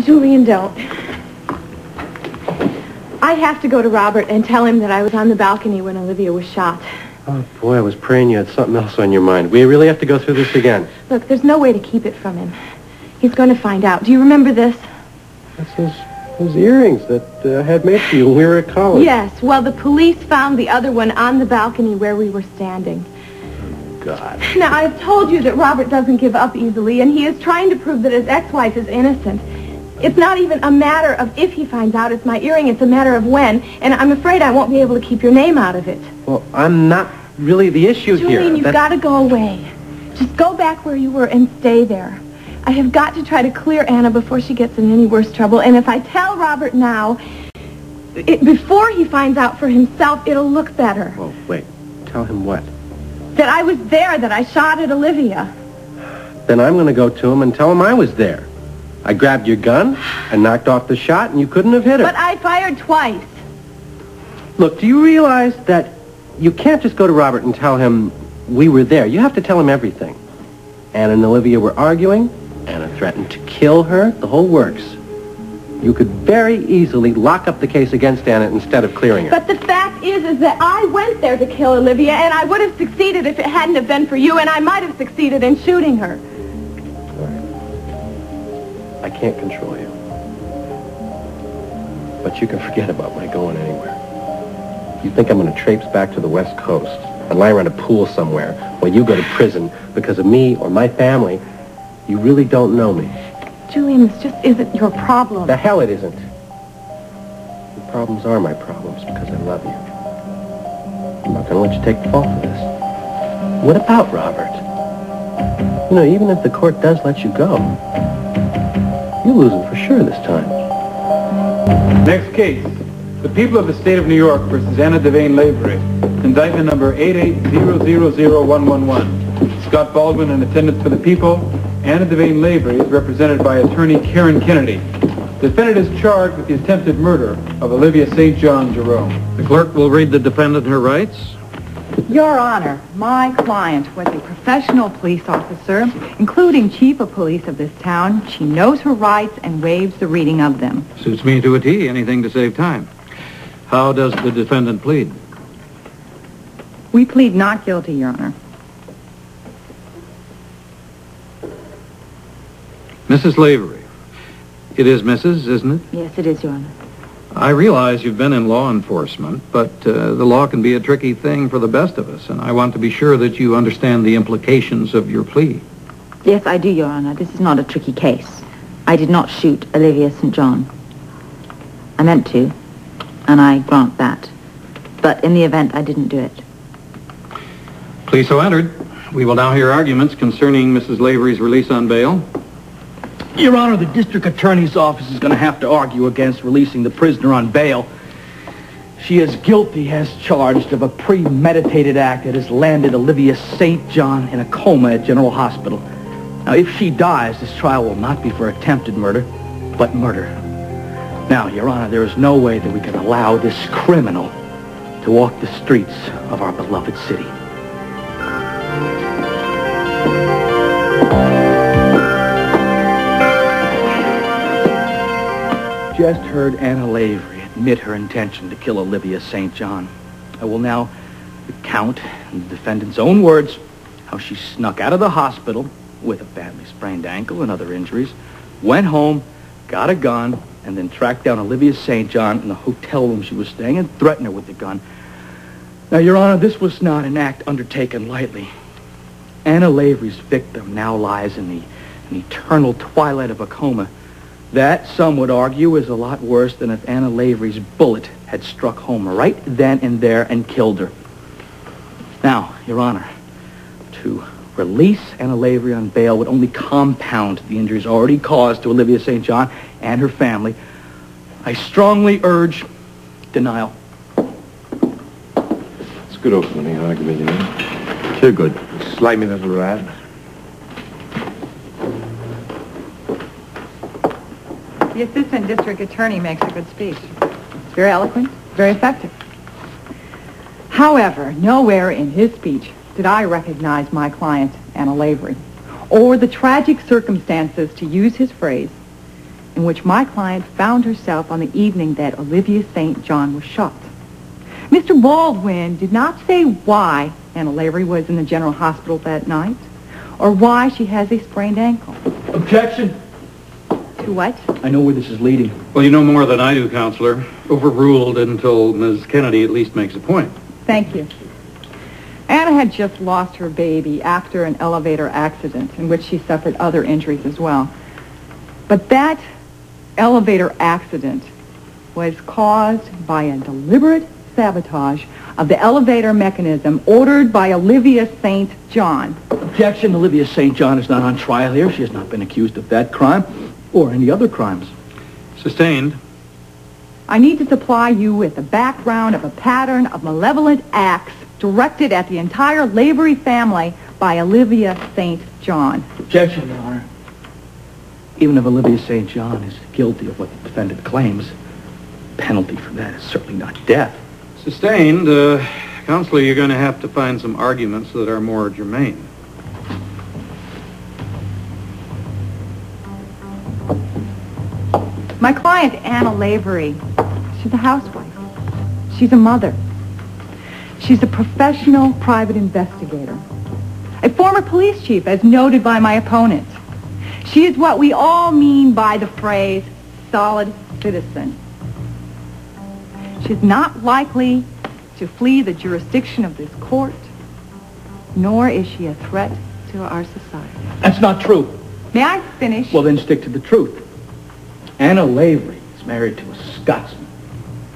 Julian, don't. I have to go to Robert and tell him that I was on the balcony when Olivia was shot. Oh, boy, I was praying you had something else on your mind. We really have to go through this again. Look, there's no way to keep it from him. He's going to find out. Do you remember this? That's those earrings that I had made for you when we were at college. Yes, well, the police found the other one on the balcony where we were standing. Oh, God. Now, I've told you that Robert doesn't give up easily, and he is trying to prove that his ex-wife is innocent. It's not even a matter of if he finds out it's my earring, it's a matter of when, and I'm afraid I won't be able to keep your name out of it. Well, I'm not really the issue here. Julian, you've got to go away. Just go back where you were and stay there. I have got to try to clear Anna before she gets in any worse trouble, and if I tell Robert now, before he finds out for himself, it'll look better. Well, wait. Tell him what? That I was there, that I shot at Olivia. Then I'm going to go to him and tell him I was there. I grabbed your gun and knocked off the shot, and you couldn't have hit her. But I fired twice. Look, do you realize that you can't just go to Robert and tell him we were there? You have to tell him everything. Anna and Olivia were arguing. Anna threatened to kill her. The whole works. You could very easily lock up the case against Anna instead of clearing her. But the fact is that I went there to kill Olivia, and I would have succeeded if it hadn't have been for you, and I might have succeeded in shooting her. All right. I can't control you. But you can forget about my going anywhere. You think I'm going to traipse back to the West Coast and lie around a pool somewhere while you go to prison because of me or my family? You really don't know me. Julian, this just isn't your problem. The hell it isn't. Your problems are my problems because I love you. I'm not going to let you take the fall for this. What about Robert? You know, even if the court does let you go, you're losing for sure this time. Next case. The people of the state of New York versus Anna Devane Lavery. Indictment number 8800111. Scott Baldwin in attendance for the people. Anna Devane Lavery is represented by attorney Karen Kennedy. The defendant is charged with the attempted murder of Olivia St. John Jerome. The clerk will read the defendant her rights. Your Honor, my client was a professional police officer, including chief of police of this town. She knows her rights and waives the reading of them. Suits me to a T. Anything to save time. How does the defendant plead? We plead not guilty, Your Honor. Mrs. Lavery. It is Mrs., isn't it? Yes, it is, Your Honor. I realize you've been in law enforcement, but the law can be a tricky thing for the best of us, and I want to be sure that you understand the implications of your plea. Yes, I do, Your Honor. This is not a tricky case. I did not shoot Olivia St. John. I meant to, and I grant that. But in the event, I didn't do it. Plea so entered. We will now hear arguments concerning Mrs. Lavery's release on bail. Your Honor, the district attorney's office is going to have to argue against releasing the prisoner on bail. She is guilty as charged of a premeditated act that has landed Olivia St. John in a coma at General Hospital. Now, if she dies, this trial will not be for attempted murder, but murder. Now, Your Honor, there is no way that we can allow this criminal to walk the streets of our beloved city. Just heard Anna Lavery admit her intention to kill Olivia St. John. I will now recount, in the defendant's own words, how she snuck out of the hospital with a badly sprained ankle and other injuries, went home, got a gun, and then tracked down Olivia St. John in the hotel room she was staying and threatened her with the gun. Now, Your Honor, this was not an act undertaken lightly. Anna Lavery's victim now lies in the eternal twilight of a coma. That, some would argue, is a lot worse than if Anna Lavery's bullet had struck home right then and there and killed her. Now, Your Honor, to release Anna Lavery on bail would only compound the injuries already caused to Olivia St. John and her family. I strongly urge denial. It's a good opening argument, you know. Too good. Slimy little rat. The assistant district attorney makes a good speech. It's very eloquent, very effective. However, nowhere in his speech did I recognize my client, Anna Lavery, or the tragic circumstances, to use his phrase, in which my client found herself on the evening that Olivia St. John was shot. Mr. Baldwin did not say why Anna Lavery was in the general hospital that night or why she has a sprained ankle. Objection. To what? I know where this is leading. Well, you know more than I do, Counselor. Overruled until Ms. Kennedy at least makes a point. Thank you. Anna had just lost her baby after an elevator accident in which she suffered other injuries as well. But that elevator accident was caused by a deliberate sabotage of the elevator mechanism ordered by Olivia St. John. Objection. Olivia St. John is not on trial here. She has not been accused of that crime or any other crimes. Sustained. I need to supply you with a background of a pattern of malevolent acts directed at the entire Lavery family by Olivia St. John. Objection, Your Honor. Even if Olivia St. John is guilty of what the defendant claims, the penalty for that is certainly not death. Sustained. Counselor, you're going to have to find some arguments that are more germane. My client, Anna Lavery, she's a housewife. She's a mother. She's a professional private investigator. A former police chief, as noted by my opponent. She is what we all mean by the phrase solid citizen. She's not likely to flee the jurisdiction of this court, nor is she a threat to our society. That's not true. May I finish? Well, then stick to the truth. Anna Lavery is married to a Scotsman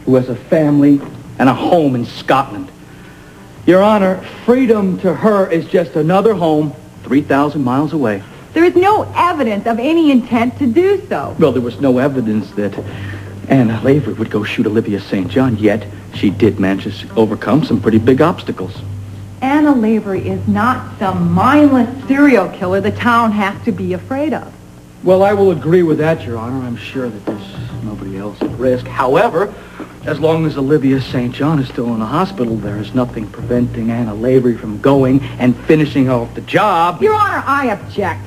who has a family and a home in Scotland. Your Honor, freedom to her is just another home 3,000 miles away. There is no evidence of any intent to do so. Well, there was no evidence that Anna Lavery would go shoot Olivia St. John, yet she did manage to overcome some pretty big obstacles. Anna Lavery is not some mindless serial killer the town has to be afraid of. Well, I will agree with that, Your Honor. I'm sure that there's nobody else at risk. However, as long as Olivia St. John is still in the hospital, there is nothing preventing Anna Lavery from going and finishing off the job. Your Honor, I object.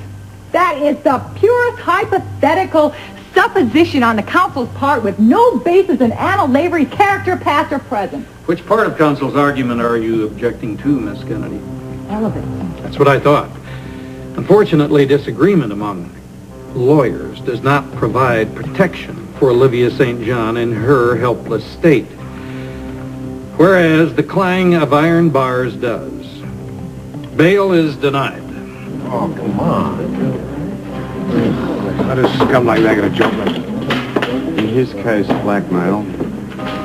That is the purest hypothetical supposition on the counsel's part with no basis in Anna Lavery's character, past or present. Which part of counsel's argument are you objecting to, Miss Kennedy? All of it. That's what I thought. Unfortunately, disagreement among lawyers does not provide protection for Olivia St. John in her helpless state, whereas the clang of iron bars does. Bail is denied. Oh, come on. How does scum like that get a job like that? In his case, blackmail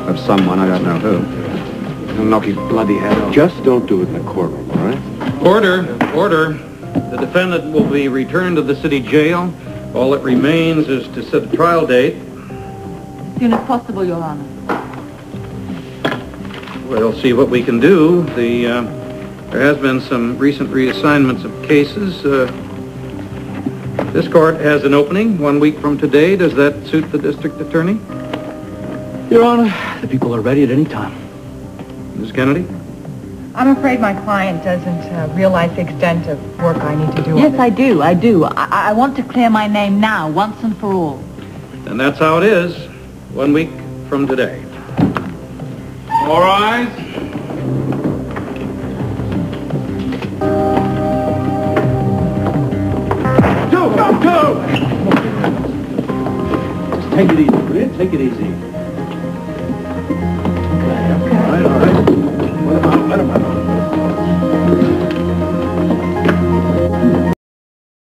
of someone, I don't know who. He'll knock his bloody head off. Just don't do it in the courtroom, all right? Order, order. The defendant will be returned to the city jail. All that remains is to set a trial date. As soon as possible, Your Honor. We'll see what we can do. There has been some recent reassignments of cases. This court has an opening 1 week from today. Does that suit the district attorney? Your Honor, the people are ready at any time. Ms. Kennedy? I'm afraid my client doesn't realize the extent of work I need to do. Yes, I do. I want to clear my name now, once and for all. And that's how it is. 1 week from today. All rise. Go! Just take it easy, will you? Take it easy. All right. Let him out.